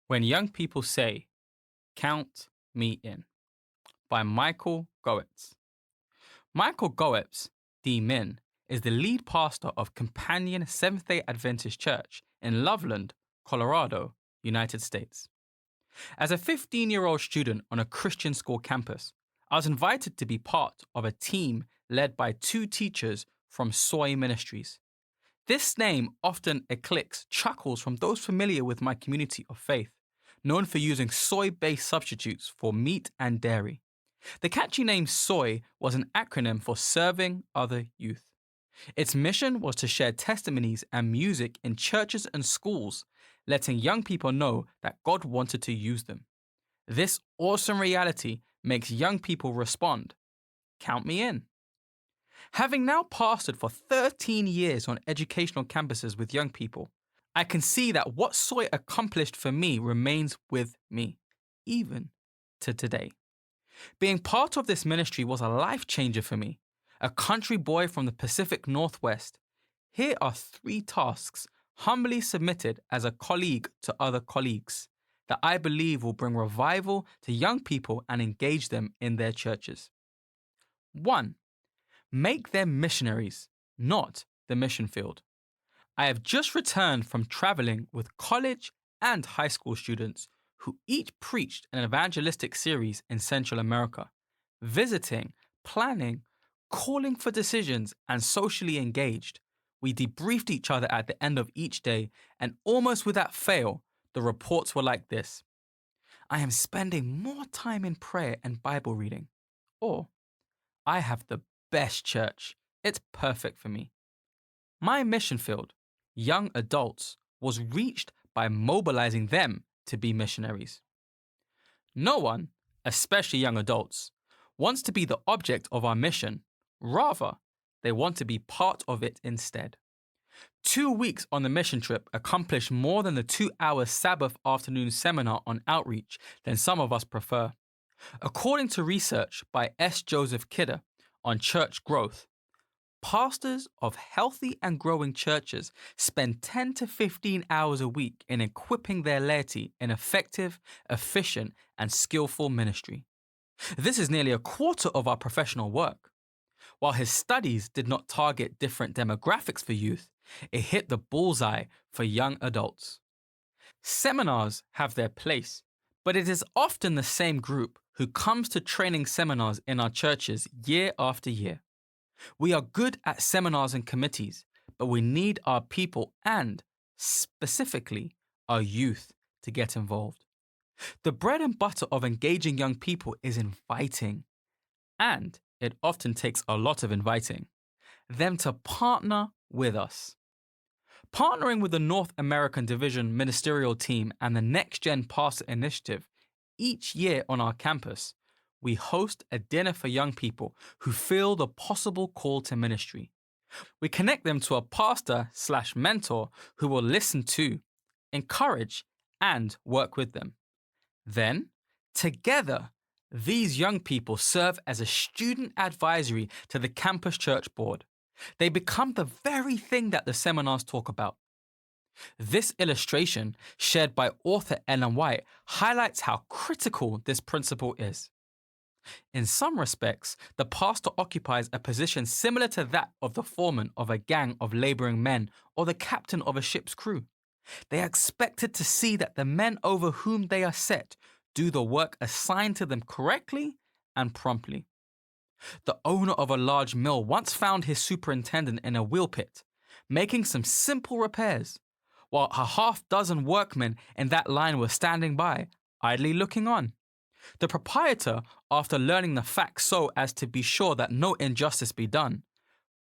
When Young People Say, Count Me In, by Micheal Goetz. Micheal Goetz, D-Min, is the lead pastor of Companion Seventh-day Adventist Church in Loveland, Colorado, United States. As a 15-year-old student on a Christian school campus, I was invited to be part of a team led by two teachers from Soy Ministries. This name often eclipses chuckles from those familiar with my community of faith, known for using soy-based substitutes for meat and dairy. The catchy name SOY was an acronym for Serving Other Youth. Its mission was to share testimonies and music in churches and schools, letting young people know that God wanted to use them. This awesome reality makes young people respond, "Count me in." Having now pastored for 13 years on educational campuses with young people, I can see that what Soy accomplished for me remains with me, even to today. Being part of this ministry was a life changer for me. A country boy from the Pacific Northwest, here are 3 tasks humbly submitted as a colleague to other colleagues that I believe will bring revival to young people and engage them in their churches. 1. Make them missionaries, not the mission field. I have just returned from traveling with college and high school students who each preached an evangelistic series in Central America, visiting, planning, calling for decisions, and socially engaged. We debriefed each other at the end of each day, and almost without fail, the reports were like this: I am spending more time in prayer and Bible reading. Or, I have the best church. It's perfect for me. My mission field, young adults, was reached by mobilizing them to be missionaries. No one, especially young adults, wants to be the object of our mission. Rather, they want to be part of it instead. 2 weeks on the mission trip accomplished more than the 2-hour Sabbath afternoon seminar on outreach than some of us prefer. According to research by S. Joseph Kidder on church growth, pastors of healthy and growing churches spend 10 to 15 hours a week in equipping their laity in effective, efficient, and skillful ministry. This is nearly a quarter of our professional work. While his studies did not target different demographics for youth, it hit the bullseye for young adults. Seminars have their place, but it is often the same group who comes to training seminars in our churches year after year. We are good at seminars and committees, but we need our people and, specifically, our youth to get involved. The bread and butter of engaging young people is inviting, and it often takes a lot of inviting them to partner with us. Partnering with the North American Division Ministerial Team and the Next Gen Pastor Initiative, each year on our campus, we host a dinner for young people who feel the possible call to ministry. We connect them to a pastor/mentor who will listen to, encourage, and work with them. Then, together, these young people serve as a student advisory to the campus church board. They become the very thing that the seminars talk about. This illustration, shared by author Ellen White, highlights how critical this principle is. In some respects, the pastor occupies a position similar to that of the foreman of a gang of laboring men or the captain of a ship's crew. They are expected to see that the men over whom they are set do the work assigned to them correctly and promptly. The owner of a large mill once found his superintendent in a wheel pit, making some simple repairs, while a half-dozen workmen in that line were standing by, idly looking on. The proprietor, after learning the facts so as to be sure that no injustice be done,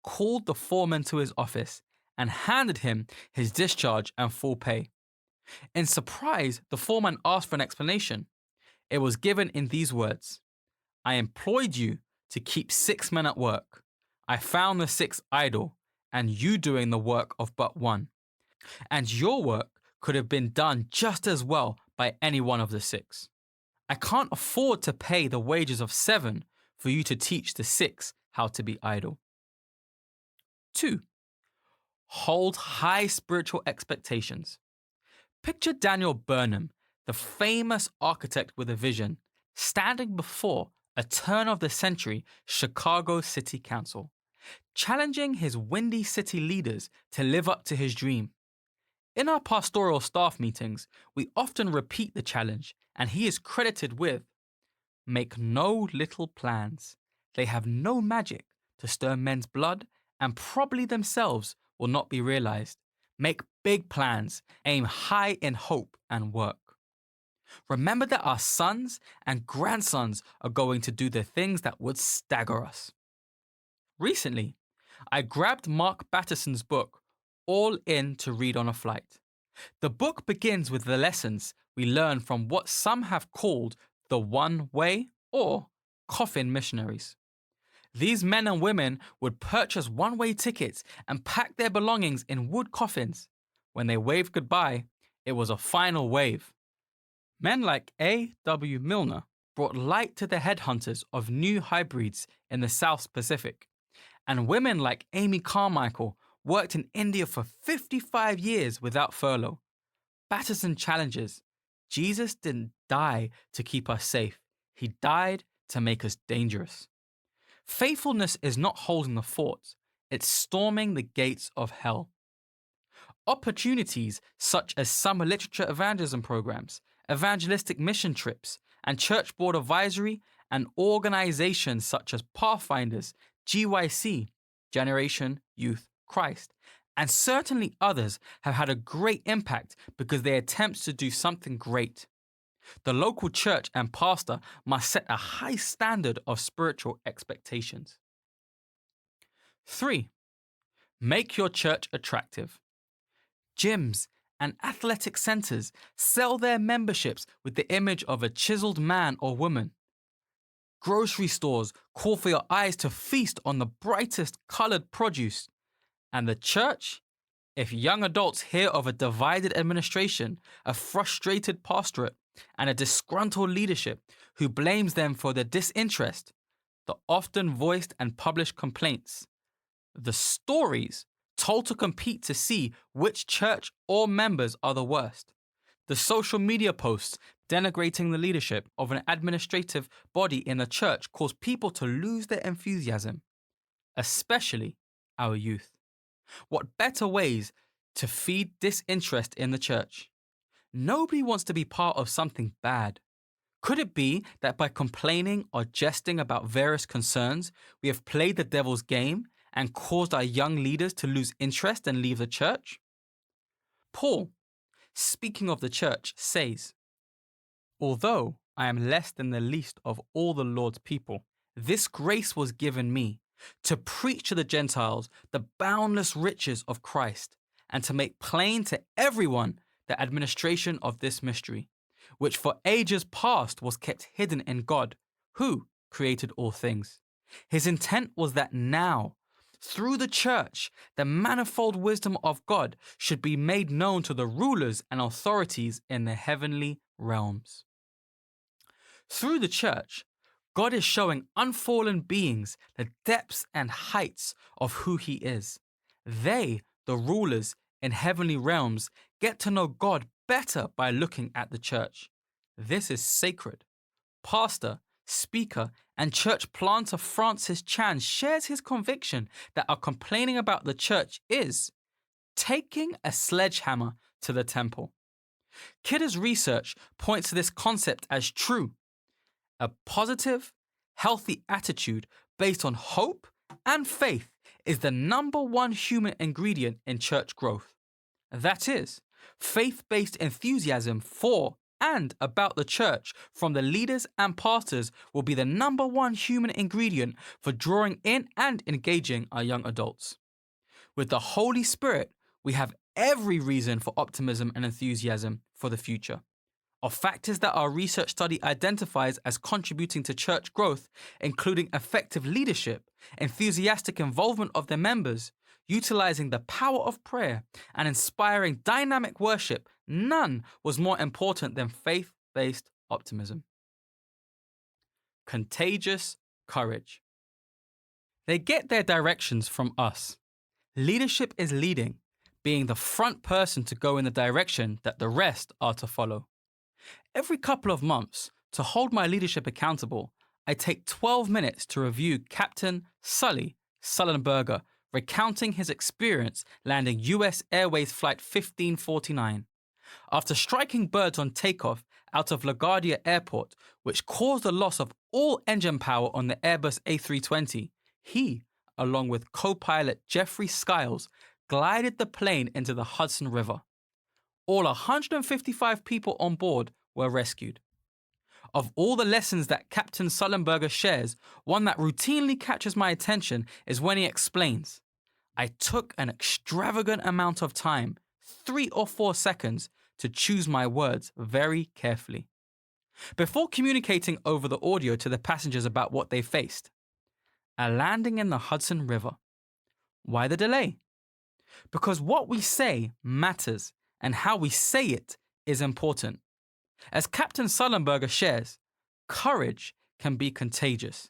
called the foreman to his office and handed him his discharge and full pay. In surprise, the foreman asked for an explanation. It was given in these words: I employed you to keep 6 men at work. I found the 6 idle, and you doing the work of but one. And your work could have been done just as well by any one of the 6. I can't afford to pay the wages of 7 for you to teach the 6 how to be idle. 2. Hold high spiritual expectations. Picture Daniel Burnham, the famous architect with a vision, standing before a turn of the century Chicago City Council, challenging his Windy City leaders to live up to his dream. In our pastoral staff meetings, we often repeat the challenge, and he is credited with: make no little plans. They have no magic to stir men's blood, and probably themselves will not be realized. Make big plans, aim high in hope and work. Remember that our sons and grandsons are going to do the things that would stagger us. Recently, I grabbed Mark Batterson's book, All In, to read on a flight. The book begins with the lessons we learn from what some have called the one way or coffin missionaries. These men and women would purchase one-way tickets and pack their belongings in wood coffins. When they waved goodbye, it was a final wave. Men like A.W. Milner brought light to the headhunters of new hybrids in the South Pacific. And women like Amy Carmichael worked in India for 55 years without furlough. Batterson challenges: Jesus didn't die to keep us safe. He died to make us dangerous. Faithfulness is not holding the fort, it's storming the gates of hell. Opportunities such as summer literature evangelism programs, evangelistic mission trips, and church board advisory, and organizations such as Pathfinders, GYC, Generation Youth Christ, and certainly others have had a great impact because they attempt to do something great. The local church and pastor must set a high standard of spiritual expectations. 3. Make your church attractive. Gyms and athletic centers sell their memberships with the image of a chiseled man or woman. Grocery stores call for your eyes to feast on the brightest colored produce. And the church? If young adults hear of a divided administration, a frustrated pastorate, and a disgruntled leadership who blames them for their disinterest, the often voiced and published complaints, the stories told to compete to see which church or members are the worst, the social media posts denigrating the leadership of an administrative body in the church cause people to lose their enthusiasm, especially our youth. What better ways to feed disinterest in the church? Nobody wants to be part of something bad. Could it be that by complaining or jesting about various concerns, we have played the devil's game and caused our young leaders to lose interest and leave the church? Paul, speaking of the church, says, "Although I am less than the least of all the Lord's people, this grace was given me, to preach to the Gentiles the boundless riches of Christ, and to make plain to everyone the administration of this mystery, which for ages past was kept hidden in God, who created all things. His intent was that now, through the church, the manifold wisdom of God should be made known to the rulers and authorities in the heavenly realms." Through the church, God is showing unfallen beings the depths and heights of who He is. They, the rulers in heavenly realms, get to know God better by looking at the church. This is sacred. Pastor, speaker, and church planter Francis Chan shares his conviction that our complaining about the church is taking a sledgehammer to the temple. Kidder's research points to this concept as true. A positive, healthy attitude based on hope and faith is the number one human ingredient in church growth. That is, faith-based enthusiasm for and about the church from the leaders and pastors will be the number one human ingredient for drawing in and engaging our young adults. With the Holy Spirit, we have every reason for optimism and enthusiasm for the future. Of factors that our research study identifies as contributing to church growth, including effective leadership, enthusiastic involvement of their members, utilizing the power of prayer, and inspiring dynamic worship, none was more important than faith-based optimism. Contagious courage. They get their directions from us. Leadership is leading, being the front person to go in the direction that the rest are to follow. Every couple of months, to hold my leadership accountable, I take 12 minutes to review Captain Sully Sullenberger recounting his experience landing US Airways Flight 1549. After striking birds on takeoff out of LaGuardia Airport, which caused the loss of all engine power on the Airbus A320, he, along with co-pilot Jeffrey Skiles, glided the plane into the Hudson River. All 155 people on board were rescued. Of all the lessons that Captain Sullenberger shares, one that routinely catches my attention is when he explains, I took an extravagant amount of time, 3 or 4 seconds, to choose my words very carefully. Before communicating over the audio to the passengers about what they faced. A landing in the Hudson River. Why the delay? Because what we say matters and how we say it is important. As Captain Sullenberger shares, courage can be contagious.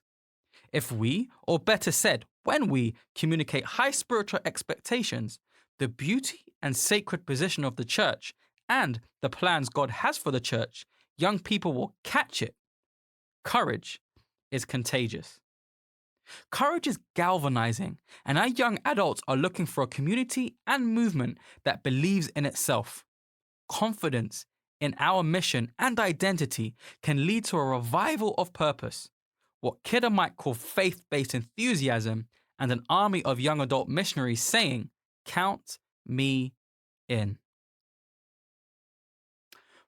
If we, or better said, when we communicate high spiritual expectations, the beauty and sacred position of the church, and the plans God has for the church, young people will catch it. Courage is contagious. Courage is galvanizing, and our young adults are looking for a community and movement that believes in itself. Confidence in our mission and identity can lead to a revival of purpose, what Kidder might call faith-based enthusiasm, and an army of young adult missionaries saying, "Count me in."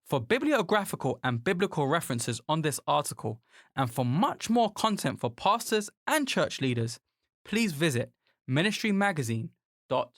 For bibliographical and biblical references on this article, and for much more content for pastors and church leaders, please visit ministrymagazine.org.